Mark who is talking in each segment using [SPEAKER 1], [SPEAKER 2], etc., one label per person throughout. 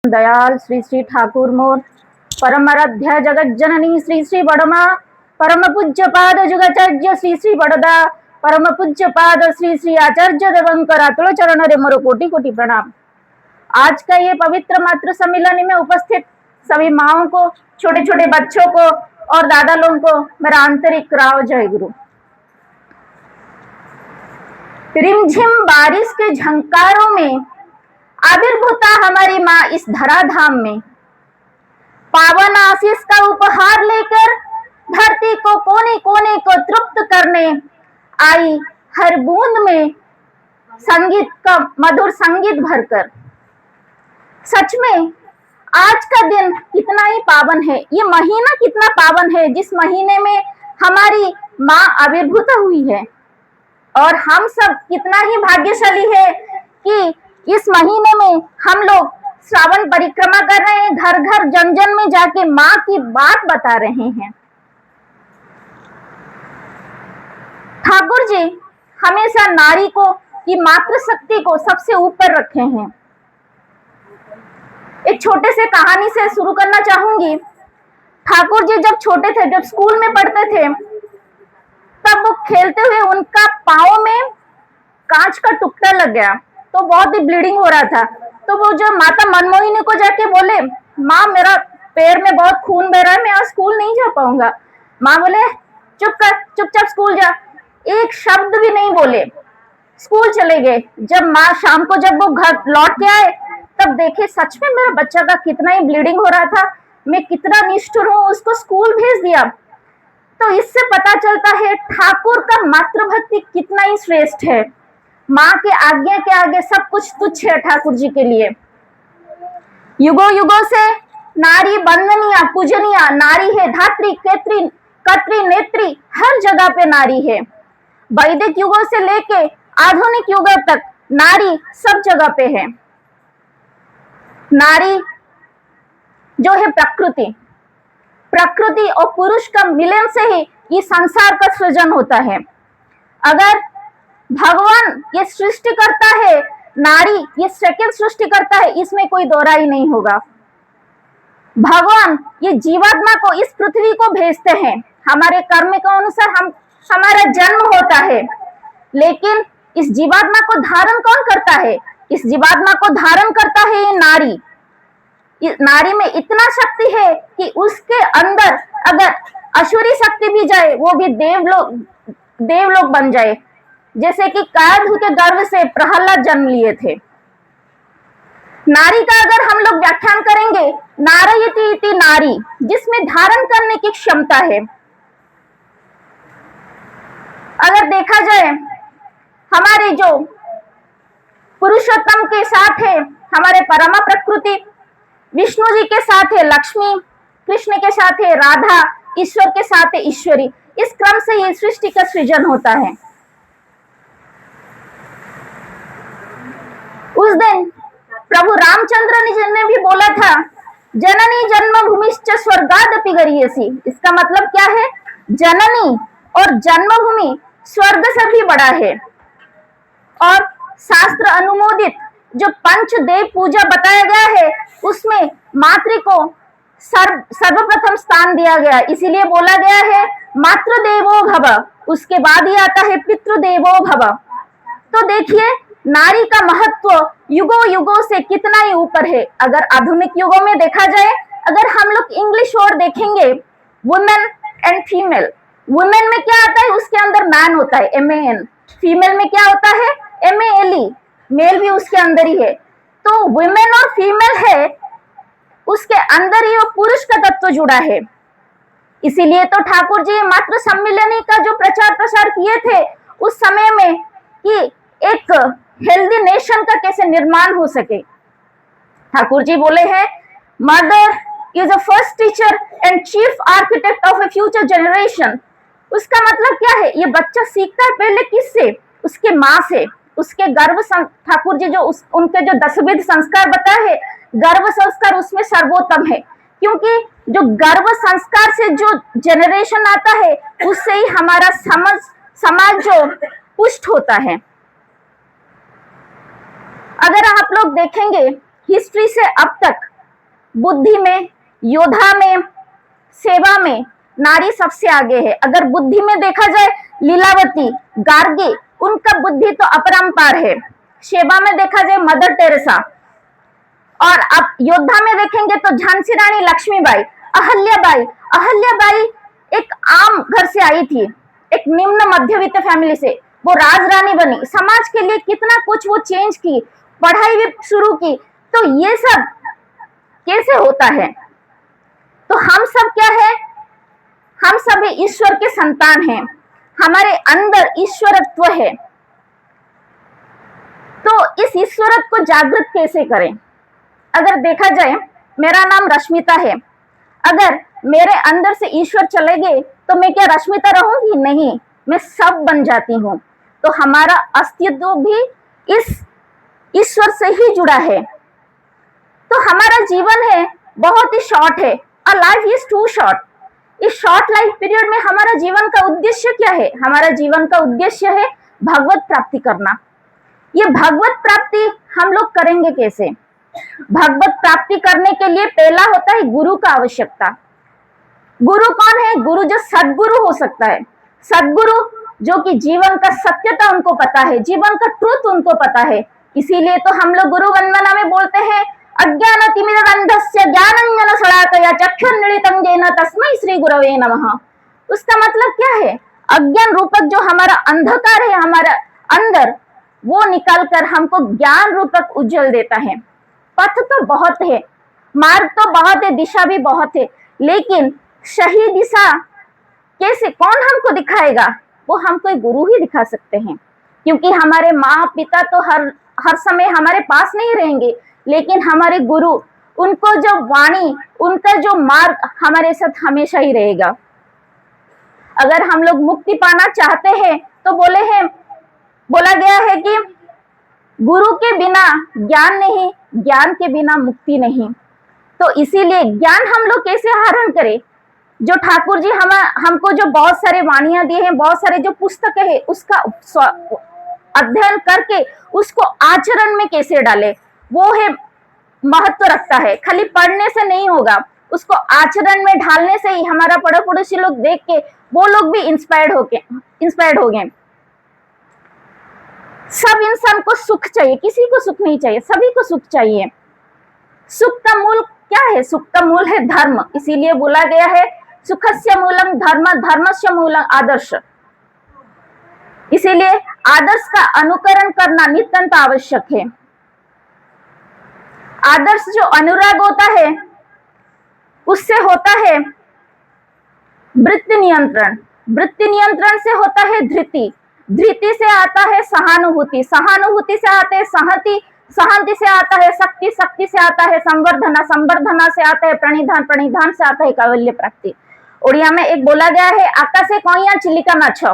[SPEAKER 1] दयाल श्री श्री ठाकुर मोर परम आराध्य जगत जननी श्री श्री बड़मा परम पूज्य पाद जुगाचार्य श्री श्री बड़दा परम पूज्य पाद श्री श्री आचार्य देवंकर अतुल चरण रे मोर कोटि कोटि प्रणाम। आज का ये पवित्र मातृ सम्मेलन में उपस्थित सभी माओं को, छोटे छोटे बच्चों को और दादा लोगों को मेरा आंतरिक राव जय गुरु। रिमझिम बारिश के झंकारों में आविर्भूता हमारी माँ इस धराधाम में, पावन आशीष का उपहार लेकर धरती को कोने कोने को तृप्त करने आई, हर बूंद में संगीत का मधुर संगीत भरकर। सच में आज का दिन कितना ही पावन है, ये महीना कितना पावन है जिस महीने में हमारी माँ आविर्भूत हुई है। और हम सब कितना ही भाग्यशाली है कि इस महीने में हम लोग श्रावण परिक्रमा कर रहे हैं, घर घर जन जन में जाके माँ की बात बता रहे हैं। ठाकुर जी हमेशा नारी को की मातृशक्ति को सबसे ऊपर रखे हैं। एक छोटे से कहानी से शुरू करना चाहूंगी। ठाकुर जी जब छोटे थे, जब स्कूल में पढ़ते थे, तब वो खेलते हुए उनका पाँव में कांच का टुकड़ा लग गया, तो बहुत ही ब्लीडिंग हो रहा था। तो वो जो माता मनमोहिनी को जाके बोले, माँ मेरा पैर में बहुत खून बह रहा है, मैं आज स्कूल नहीं जा पाऊंगा। माँ बोले चुप कर, चुपचाप स्कूल जा। एक शब्द भी नहीं बोले, स्कूल चले गए। जब माँ शाम को जब वो घर लौट के आए, तब देखे सच में मेरा बच्चा का कितना ही ब्लीडिंग हो रहा था, मैं कितना निष्ठुर हूँ, उसको स्कूल भेज दिया। तो इससे पता चलता है ठाकुर का मातृभक्ति कितना ही श्रेष्ठ है। माँ के आज्ञा के आगे सब कुछ तुच्छ है ठाकुर जी के लिए। युगों युगों से नारी वंदनीय पूजनीय नारी है, धात्री केत्री कत्री नेत्री हर जगह पे नारी है। वैदिक युगों से लेके आधुनिक युगों तक नारी सब जगह पे है। नारी जो है प्रकृति और पुरुष का मिलन से ही ये संसार का सृजन होता है। अगर भगवान ये सृष्टि करता है, नारी ये सेकंड सृष्टि करता है, इसमें कोई दोहरा ही नहीं होगा। भगवान ये जीवात्मा को इस पृथ्वी को भेजते हैं, हमारे कर्म के अनुसार हमारा जन्म होता है, लेकिन इस जीवात्मा को धारण कौन करता है? इस जीवात्मा को धारण करता है ये नारी। नारी में इतना शक्ति है कि उसके अंदर अगर असुरी शक्ति भी जाए, वो भी देवलोक बन जाए। जैसे कि कायधु के गर्भ से प्रहलाद जन्म लिए थे। नारी का अगर हम लोग व्याख्यान करेंगे, नारयति इति नारी, जिसमें धारण करने की क्षमता है। अगर देखा जाए हमारे जो पुरुषोत्तम के साथ है हमारे परमा प्रकृति, विष्णु जी के साथ है लक्ष्मी, कृष्ण के साथ है राधा, ईश्वर के साथ है ईश्वरी। इस क्रम से ये सृष्टि का सृजन होता है। उस दिन प्रभु रामचंद्र जी ने भी बोला था, जननी जन्मभूमिश्च स्वर्गादपि गरीयसी। इसका मतलब क्या है? जननी और जन्मभूमि स्वर्ग से भी बड़ा है। और शास्त्र अनुमोदित जो पंचदेव पूजा बताया गया है, उसमें मातृ को सर्वप्रथम स्थान दिया गया। इसीलिए बोला गया है मातृदेवो भव, उसके बाद ही आता है पितृदेवो भव। तो देखिए नारी का महत्व युगों युगों से कितना ही ऊपर है। अगर आधुनिक युगों में देखा जाए, अगर हम लोग इंग्लिश वर्ड देखेंगे, वुमेन एंड फीमेल, वुमेन में क्या आता है? उसके अंदर मैन होता है, MAN। फीमेल में क्या होता है? MALE, मेल भी उसके अंदर ही है। तो वुमेन और फीमेल है, उसके अंदर ही वो पुरुष का तत्व जुड़ा है। इसीलिए तो ठाकुर जी मातृ सम्मेलनी का जो प्रचार प्रसार किए थे उस समय में, कि एक हेल्दी नेशन का कैसे निर्माण हो सके। ठाकुर जी बोले हैं, mother is a first teacher and chief architect of A future generation. उसका मतलब क्या है? ये बच्चा सीखता है पहले किससे? उसके माँ से, उसके गर्भ। ठाकुर जी जो उनके जो 10 संस्कार बताए हैं, गर्भ संस्कार उसमें सर्वोत्तम है, क्योंकि जो गर्भ संस्कार से जो जनरेशन आता है, उससे ही हमारा समाज जो पुष्ट होता है। अगर आप लोग देखेंगे हिस्ट्री से अब तक बुद्धि में, योद्धा में, सेवा में नारी सबसे आगे है। अगर बुद्धि में देखा जाए लीलावती, गार्गी, उनका बुद्धि तो अपरंपार है। सेवा में देखा जाए मदर टेरेसा, और अब योद्धा में देखेंगे तो झांसी रानी लक्ष्मीबाई, अहल्याबाई। अहल्याबाई एक आम घर से आई थी, एक निम्न मध्यवित्त फैमिली से, वो राजरानी बनी, समाज के लिए कितना कुछ वो चेंज की, पढ़ाई भी शुरू की। तो ये सब कैसे होता है? तो हम सब क्या है? हम सभी ईश्वर के संतान हैं, हमारे अंदर ईश्वरत्व है। तो इस ईश्वरत्व को जागृत कैसे करें? अगर देखा जाए, मेरा नाम रश्मिता है, अगर मेरे अंदर से ईश्वर चले गए तो मैं क्या रश्मिता रहूंगी? नहीं, मैं सब बन जाती हूँ। तो हमारा अस्तित्व भी इस ईश्वर से ही जुड़ा है। तो हमारा जीवन है बहुत ही शॉर्ट है, a life is too short. इस शॉर्ट लाइफ पीरियड में हमारा जीवन का उद्देश्य क्या है? हमारा जीवन का उद्देश्य है भगवत प्राप्ति करना। ये भगवत प्राप्ति हम लोग करेंगे कैसे? भगवत प्राप्ति करने के लिए पहला होता है गुरु का आवश्यकता। गुरु कौन है? गुरु जो सद्गुरु हो सकता है, सद्गुरु जो कि जीवन का सत्यता उनको पता है, जीवन का ट्रुथ उनको पता है। इसीलिए तो हम लोग गुरु वंदना में बोलते हैं, अज्ञानतिमिरन्धस्य ज्ञानांजन शलाकया चक्षुर्मीलितं येन तस्मै श्री गुरवे नमः। उसका मतलब क्या है? अज्ञान रूपक जो हमारा अंधकार है हमारा अंदर, वो निकालकर हमको ज्ञान रूपक उज्जवल देता है। पथ तो बहुत है, मार्ग तो बहुत है, दिशा भी बहुत है, लेकिन सही दिशा कैसे, कौन हमको दिखाएगा? वो हमको गुरु ही दिखा सकते हैं, क्योंकि हमारे माँ पिता तो हर समय हमारे पास नहीं रहेंगे, लेकिन हमारे गुरु, उनको जो वाणी, उनका जो मार्ग हमारे साथ हमेशा ही रहेगा। अगर हम लोग मुक्ति पाना चाहते हैं तो बोला गया है कि गुरु के बिना ज्ञान नहीं, ज्ञान के बिना मुक्ति नहीं। तो इसीलिए ज्ञान हम लोग कैसे आहरण करें? जो ठाकुर जी हमको जो बहुत सारे वाणियां दिए हैं, बहुत सारे जो पुस्तकें हैं, उसका अध्ययन करके उसको आचरण में कैसे डाले, वो है महत्व रखता है। खाली पढ़ने से नहीं होगा, उसको आचरण में ढालने से ही हमारा पड़ोस पड़ोसी लोग देख के वो लोग भी इंस्पायर्ड हो गए। सब इंसान को सुख चाहिए, किसी को सुख नहीं चाहिए, सभी को सुख चाहिए। सुख का मूल क्या है? सुख का मूल है धर्म। इसीलिए बोला गया है सुखस्य मूलम धर्म, धर्मस्य मूलम आदर्श। इसीलिए आदर्श का अनुकरण करना नितांत आवश्यक है। आदर्श जो अनुराग होता है, उससे होता है वृत्ति नियंत्रण, वृत्ति नियंत्रण से होता है धृति, धृति से आता है सहानुभूति, सहानुभूति से आते है सहति, सहंति से आता है शक्ति, शक्ति से आता है संवर्धना, संवर्धना से आता है प्रणिधान, प्रणिधान से आता है कैवल्य प्राप्ति। उड़िया में एक बोला गया है, आकाशे कौया चिलिका माछ।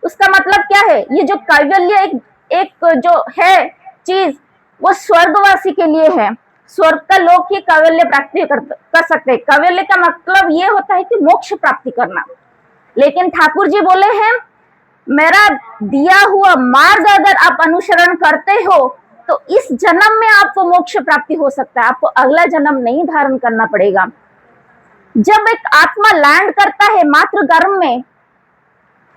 [SPEAKER 1] उसका मतलब क्या है? ये जो कैवल्य एक जो है चीज, वो स्वर्गवासी के लिए है। स्वर्ग का लोग ही कैवल्य प्राप्ति कर सकते हैं। कैवल्य का मतलब ये होता है कि मोक्ष प्राप्ति करना। लेकिन ठाकुर जी बोले हैं, मेरा दिया हुआ मार्ग अगर आप अनुसरण करते हो तो इस जन्म में आपको मोक्ष प्राप्ति हो सकता है, आपको अगला जन्म नहीं धारण करना पड़ेगा। जब एक आत्मा लैंड करता है मात्र गर्भ में,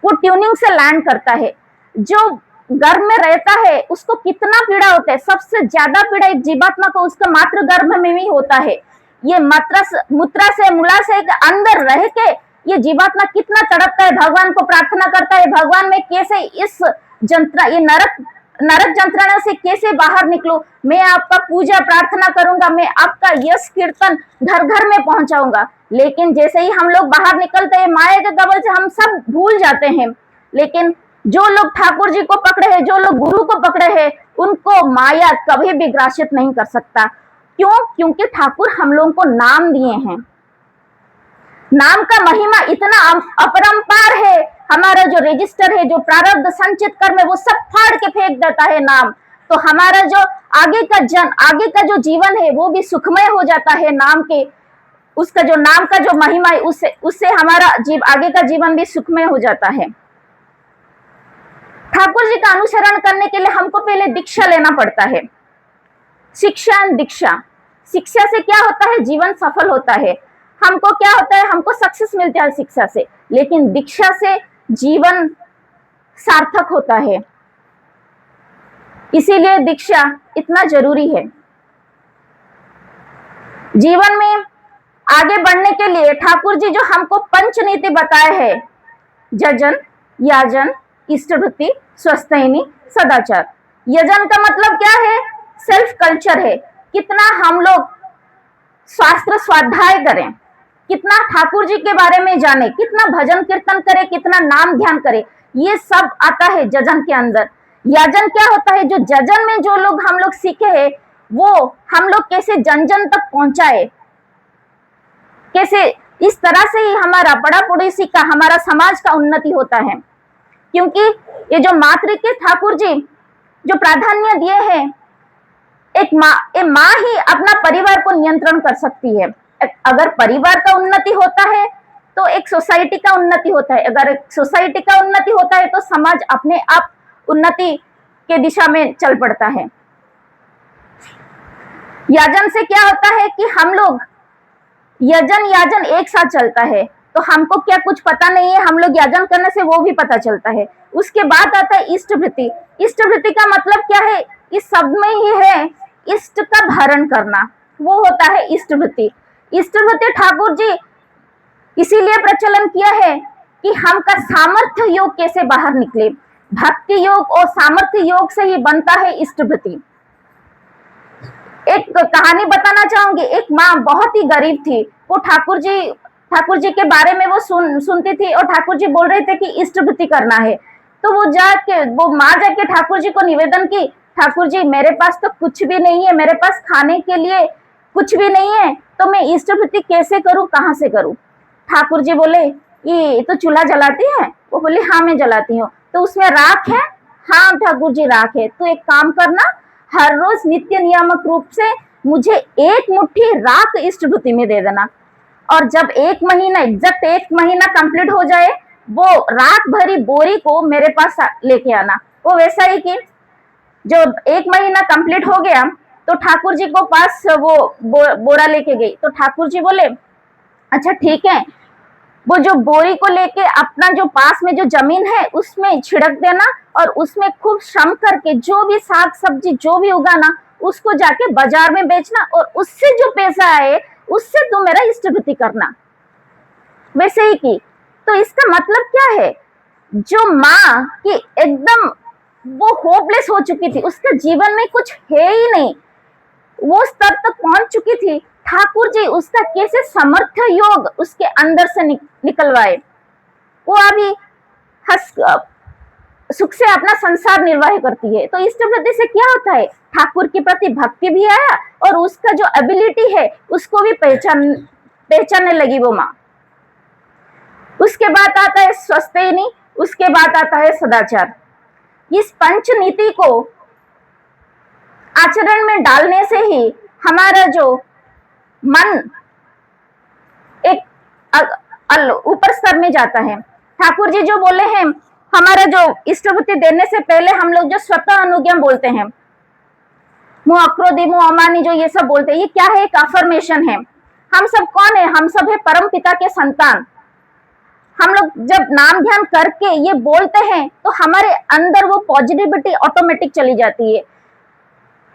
[SPEAKER 1] वो ट्यूनिंग से लैंड करता है। जो गर्भ में रहता है उसको कितना पीड़ा होता है? सबसे ज्यादा पीड़ा एक जीवात्मा को उसका मात्र गर्भ में भी होता है। ये मूत्रा से मूला से अंदर रह के ये जीवात्मा कितना तड़पता है, भगवान को प्रार्थना करता है, भगवान में कैसे इस ये नरक यंत्रणा से कैसे बाहर निकलूं, मैं आपका पूजा प्रार्थना करूंगा, मैं आपका यश कीर्तन घर घर में पहुंचाऊंगा। लेकिन जैसे ही हम लोग बाहर निकलते हैं, माया के कबल से हम सब भूल जाते हैं। लेकिन जो लोग ठाकुर जी को पकड़े हैं, जो लोग गुरु को पकड़े हैं, उनको माया कभी भी ग्रासित नहीं कर सकता। क्यों? क्योंकि ठाकुर हम लोगों को नाम दिए हैं। नाम का महिमा इतना अपरंपार है। हमारा जो रजिस्टर है, जो प्रारब्ध संचित कर्म है, वो सब फाड़ के फेंक देता है नाम। तो हमारा जो आगे का जो जीवन है वो भी सुखमय हो जाता है नाम के, उसका जो नाम का जो महिमा है उससे हमारा आगे का जीवन भी सुखमय हो जाता है। ठाकुर जी का अनुसरण करने के लिए हमको पहले दीक्षा लेना पड़ता है। शिक्षा एंड दीक्षा। शिक्षा से क्या होता है, जीवन सफल होता है। हमको क्या होता है, हमको सक्सेस मिलता है शिक्षा से, लेकिन दीक्षा से जीवन सार्थक होता है। इसीलिए दीक्षा इतना जरूरी है। जीवन में आगे बढ़ने के लिए ठाकुर जी जो हमको पंच नीति बताए हैं, यजन, याजन, इष्टवृत्ति, स्वस्थैनी, सदाचार। यजन का मतलब क्या है, सेल्फ कल्चर है, कितना हम लोग शास्त्र स्वाध्याय करें, कितना ठाकुर जी के बारे में जाने, कितना भजन कीर्तन करें, कितना नाम ध्यान करें, ये सब आता है यजन के अंदर। याजन क्या होता है, जो यजन में जो लोग हम लोग सीखे हैं वो हम लोग कैसे जन जन तक पहुंचाए, कैसे इस तरह से ही हमारा बड़ा पड़ोसी का, हमारा समाज का उन्नति होता है। क्योंकि ये जो मातृ के ठाकुर जी जो प्राधान्य दिए हैं, एक माँ ही अपना परिवार को नियंत्रण कर सकती है। अगर परिवार का उन्नति होता है तो एक सोसाइटी का उन्नति होता है, अगर एक सोसाइटी का उन्नति होता है तो समाज अपने आप उन्नति के दिशा में चल पड़ता है। याजन से क्या होता है कि हम लोग यजन याजन एक साथ चलता है, तो हमको क्या कुछ पता नहीं है, हम लोग याजन करने से वो भी पता चलता है। उसके बाद आता है इष्टवृत्ति। इष्टवृत्ति का मतलब क्या है, इस सब में ही है इष्ट का धारण करना, वो होता है इष्टवृत्ति। इष्टवृत्ति ठाकुर जी इसीलिए प्रचलन किया है कि हम का सामर्थ्य योग कैसे बाहर निकले। भक्ति योग और सामर्थ्य योग से ही बनता है इष्टवृत्ति। एक कहानी बताना चाहूंगी। एक माँ बहुत ही गरीब थी, वो ठाकुर जी के बारे में वो सुनती थी और ठाकुर जी बोल रहे थे कि इष्टवृत्ति करना है। तो वो माँ जाके ठाकुर जी को निवेदन की, ठाकुर जी मेरे पास तो कुछ भी नहीं है, मेरे पास खाने के लिए कुछ भी नहीं है, तो मैं इष्टवृत्ति कैसे करूं, कहाँ से करूं। ठाकुर जी बोले, ये तो चूल्हा जलाती है? वो बोली हाँ मैं जलाती हूँ। तो उसमें राख है? हाँ ठाकुर जी राख है। तो एक काम करना, हर रोज नित्य नियामक रूप से मुझे एक मुट्ठी राख इष्टवृत्ति में दे देना, और जब एग्जैक्ट एक महीना कंप्लीट हो जाए, वो राख भरी बोरी को मेरे पास लेके आना। वो वैसा ही कि जब एक महीना कंप्लीट हो गया तो ठाकुर जी को पास वो बोरा लेके गई। तो ठाकुर जी बोले अच्छा ठीक है, वो जो बोरी को लेके अपना जो पास में जो जमीन है उसमें छिड़क देना, और उसमें खूब श्रम करके जो भी साग सब्जी जो भी उगाना उसको जाके बाजार में बेचना, और उससे जो पैसा आए उससे तो मेरा इष्टवृत्ति करना। वैसे ही की। तो इसका मतलब क्या है, जो माँ की एकदम वो होपलेस हो चुकी थी, उसके जीवन में कुछ है ही नहीं, वो स्तर तक पहुंच चुकी थी, ठाकुर जी उसका कैसे समर्थ योग उसके अंदर से निकलवाए। वो अभी सुख से अपना संसार निर्वाह करती है। तो इष्टवृत्ति से क्या होता है, ठाकुर के प्रति भक्ति भी आया और उसका जो एबिलिटी है उसको भी पहचानने लगी वो माँ। उसके बाद आता है स्वस्थैनी, उसके बाद आता है सदाचार। इस पंच नीति को आचरण में डालने से ही हमारा जो मन एक ऊपर स्तर में जाता है। ठाकुर जी जो बोले हैं, हमारा जो इष्टवृत्ति देने से पहले हम लोग जो स्वतः अनुज्ञा बोलते हैं, मुँह अक्रोधी मुँह अमानी, जो ये सब बोलते हैं, ये क्या है, एक अफर्मेशन है। हम सब कौन है, हम सब है परम पिता के संतान। हम लोग जब नाम ध्यान करके ये बोलते हैं तो हमारे अंदर वो पॉजिटिविटी ऑटोमेटिक चली जाती है।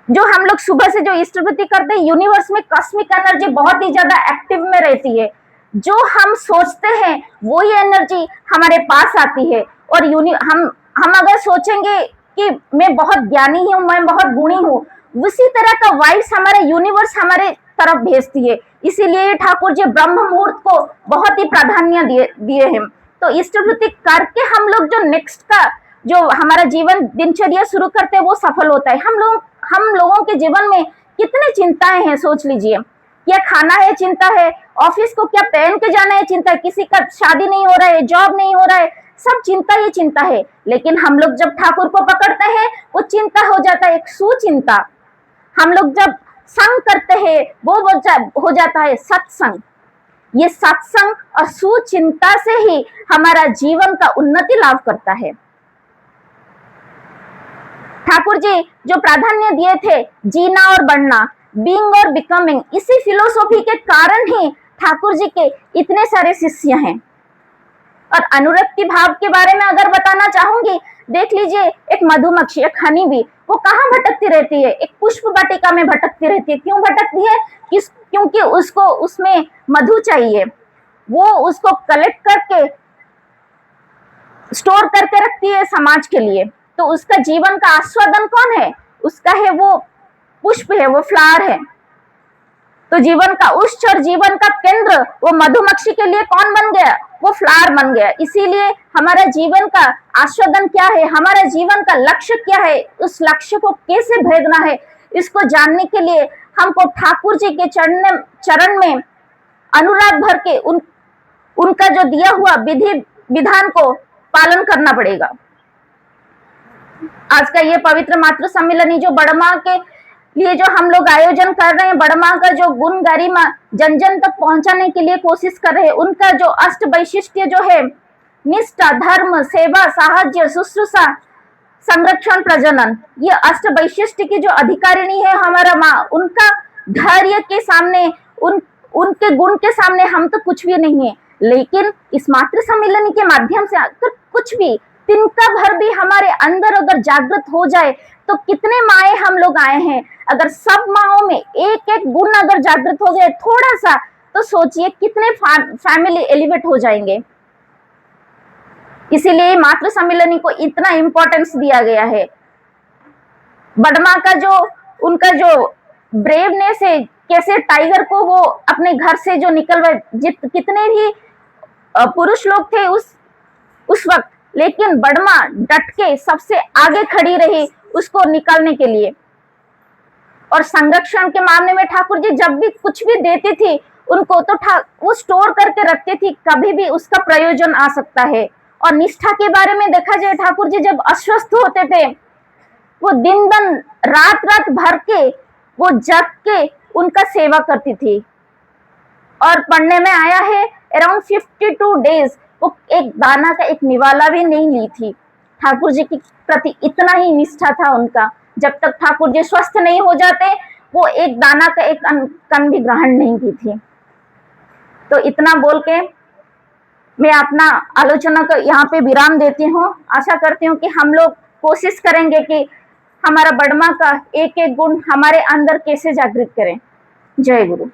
[SPEAKER 1] जो हम लोग सुबह से जो इष्टवृत्ति करते हैं, यूनिवर्स में कॉस्मिक एनर्जी बहुत ही ज्यादा एक्टिव में रहती है। जो हम सोचते हैं वो ही एनर्जी हमारे पास आती है। और हम अगर सोचेंगे कि मैं बहुत ज्ञानी हूँ, मैं बहुत गुणी हूँ, उसी तरह का वाइब्स हमारा यूनिवर्स हमारे तरफ भेजती है। इसीलिए ठाकुर जी ब्रह्म मुहूर्त को बहुत ही प्राधान्य दिए हैं। तो इष्टवृत्ति करके हम लोग जो नेक्स्ट का जो हमारा जीवन दिनचर्या शुरू करते हैं वो सफल होता है। हम लोगों के जीवन में कितने चिंताएं हैं, सोच लीजिए। क्या खाना है चिंता है, ऑफिस को क्या पहन के जाना है चिंता है, किसी का शादी नहीं हो रहा है, जॉब नहीं हो रहा है, सब चिंता ही चिंता है। लेकिन हम लोग जब ठाकुर को पकड़ते हैं वो चिंता हो जाता है एक सुचिंता। हम लोग जब संग करते हैं वो हो जाता है सत्संग। ये सत्संग और सुचिंता से ही हमारा जीवन का उन्नति लाभ करता है। ठाकुर जी जो प्राधान्य दिए थे जीना और बढ़ना, बीइंग और बिकमिंग, इसी फिलोसॉफी के कारण ही ठाकुर जी के इतने सारे शिष्य हैं। और अनुरक्ति भाव के बारे में अगर बताना चाहूंगी, देख लीजिए एक मधुमक्खी, एक हनी बी, वो कहाँ भटकती रहती है? एक पुष्प वाटिका में भटकती रहती है। क्यों भटकती है? क्योंकि उसको उसमें मधु चाहिए, वो उसको कलेक्ट करके स्टोर करके रखती है समाज के लिए। तो उसका जीवन का आस्वादन कौन है? उसका है वो पुष्प है, वो फ्लावर है। तो जीवन का उच्च और जीवन का केंद्र वो मधुमक्खी के लिए कौन बन गया? वो फ्लावर बन गया। इसीलिए हमारा जीवन का आस्वादन क्या है, हमारा जीवन का लक्ष्य क्या है, उस लक्ष्य को कैसे भेदना है, इसको जानने के लिए हमको ठाकुर जी के चरण में अनुराग भर के उनका जो दिया हुआ विधि विधान को पालन करना पड़ेगा। आज का ये पवित्र मातृ सम्मेलनी जो बड़मा के लिए जो हम लोग आयोजन कर रहे हैं, बड़मा का जो गुण गरिमा जन जन तक पहुंचाने के लिए कोशिश कर रहे हैं, उनका जो अष्ट वैशिष्ट्य जो है, निष्ठा, धर्म, सेवा, साहस्य, शुश्रूषा, संरक्षण, प्रजनन, ये अष्ट वैशिष्ट्य की जो अधिकारिणी है हमारा माँ, उनका धैर्य के सामने, उनके गुण के सामने हम तो कुछ भी नहीं है। लेकिन इस मातृ सम्मेलनी के माध्यम से अगर कुछ भी तिनका भर भी हमारे अंदर अगर जागृत हो जाए, तो कितने माए हम लोग आए हैं। अगर सब माओं में एक एक गुण अगर जागृत हो गए थोड़ा सा, तो सोचिए कितने फैमिली एलिवेट हो जाएंगे। इसीलिए मातृ सम्मेलनी को इतना इंपॉर्टेंस दिया गया है। बड़मा का जो उनका जो ब्रेवनेस है, कैसे टाइगर को वो अपने घर से जो निकल गए, कितने भी पुरुष लोग थे उस वक्त, लेकिन बड़मा डट के सबसे आगे खड़ी रही उसको निकालने के लिए। और संरक्षण के मामले में ठाकुर जी जब भी कुछ भी देती थी उनको, तो वो स्टोर करके रखती थी, कभी भी उसका प्रयोजन आ सकता है। और निष्ठा के बारे में देखा जाए, ठाकुर जी जब अस्वस्थ होते थे, वो दिन दिन रात भर के वो जग के उनका सेवा करती थी। और पढ़ने में आया है अराउंड 52 डेज वो एक दाना का एक निवाला भी नहीं ली थी। ठाकुर जी के प्रति इतना ही निष्ठा था उनका। जब तक ठाकुर जी स्वस्थ नहीं हो जाते, वो एक दाना का एक कण भी ग्रहण नहीं की थी। तो इतना बोल के मैं अपना आलोचना को यहाँ पे विराम देती हूँ। आशा करती हूँ कि हम लोग कोशिश करेंगे कि हमारा बड़मा का एक एक गुण हमारे अंदर कैसे जागृत करें। जय गुरु।